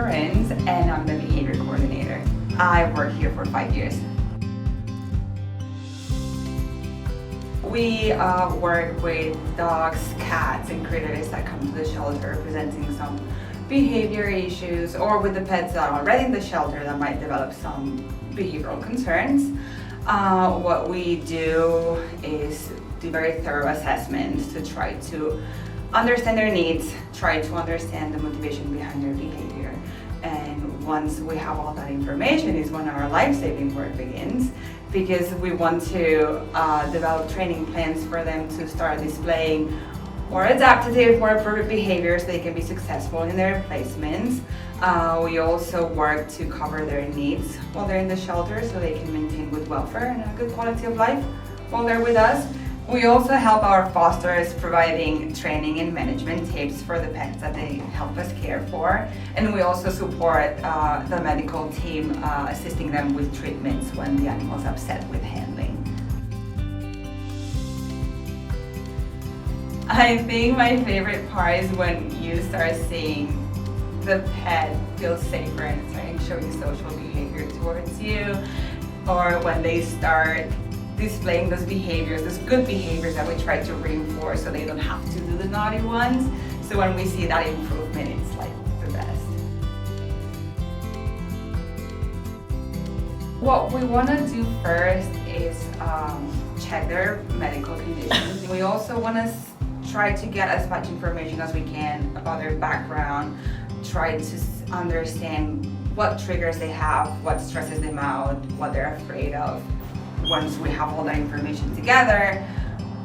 Torrent and I'm the behavior coordinator. I worked here for 5 years. We work with dogs, cats, and critters that come to the shelter presenting some behavior issues, or with the pets that are already in the shelter that might develop some behavioral concerns. What we do is do very thorough assessments to try to understand their needs, try to understand the motivation behind their behavior. And once we have all that information is when our life-saving work begins, because we want to develop training plans for them to start displaying more adaptive, more appropriate behaviors so they can be successful in their placements. We also work to cover their needs while they're in the shelter so they can maintain good welfare and a good quality of life while they're with us. We also help our fosters providing training and management tips for the pets that they help us care for. And we also support the medical team, assisting them with treatments when the animal's upset with handling. I think my favorite part is when you start seeing the pet feel safer and starting showing social behavior towards you, or when they start displaying those behaviors, those good behaviors that we try to reinforce so they don't have to do the naughty ones. So when we see that improvement, it's like the best. What we want to do first is check their medical conditions. We also want to try to get as much information as we can about their background, try to understand what triggers they have, what stresses them out, what they're afraid of. Once we have all that information together,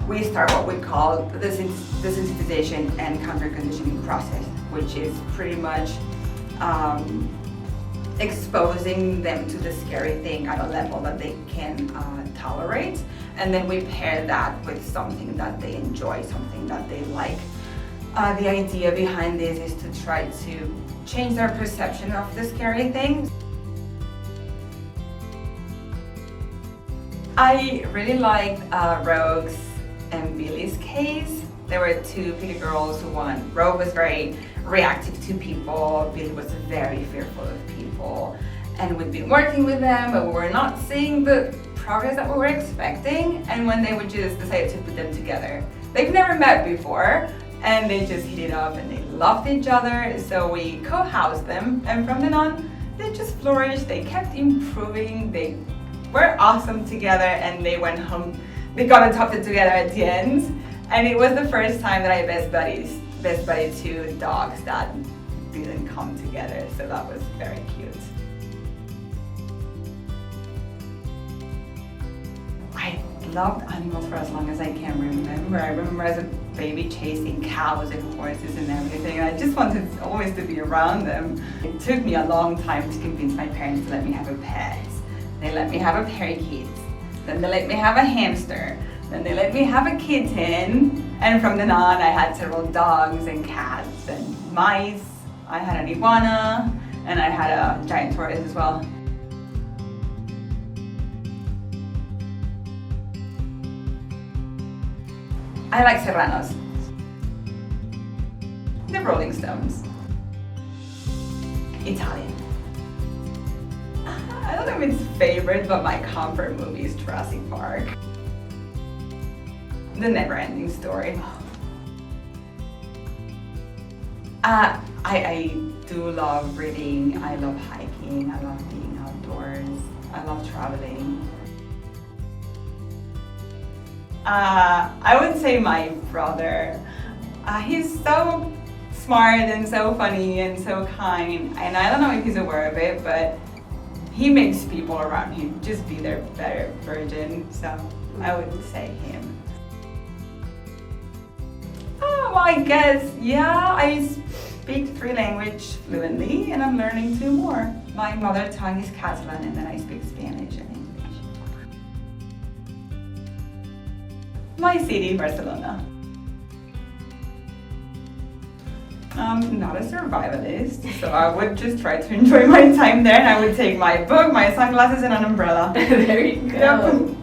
we start what we call the desensitization and counter-conditioning process, which is pretty much exposing them to the scary thing at a level that they can tolerate. And then we pair that with something that they enjoy, something that they like. The idea behind this is to try to change their perception of the scary things. I really liked Rogue's and Billy's case. There were two pretty girls who won. Rogue was very reactive to people. Billy was very fearful of people. And we'd been working with them, but we were not seeing the progress that we were expecting. And when they would just decide to put them together, they've never met before, and they just hit it off and they loved each other. So we co-housed them, and from then on, they just flourished. They kept improving. They were awesome together, and they went home. They got adopted together at the end, and it was the first time that I best buddied two dogs that didn't come together. So that was very cute. I loved animals for as long as I can remember. I remember as a baby chasing cows and horses and everything, and I just wanted always to be around them. It took me a long time to convince my parents to let me have a pet. They let me have a parakeet, then they let me have a hamster, then they let me have a kitten, and from then on I had several dogs and cats and mice. I had an iguana, and I had a giant tortoise as well. I like serranos, the Rolling Stones, Italian. I don't know if it's favorite, but my comfort movie is Jurassic Park. The Never-Ending Story. I do love reading, I love hiking, I love being outdoors, I love traveling. I would say my brother. He's so smart and so funny and so kind, and I don't know if he's aware of it, but he makes people around him just be their better version, so I would say him. Oh, well, I guess, yeah, I speak 3 languages fluently, and I'm learning 2 more. My mother tongue is Catalan, and then I speak Spanish and English. My city, Barcelona. I'm not a survivalist, so I would just try to enjoy my time there, and I would take my book, my sunglasses, and an umbrella. There you go. Yep.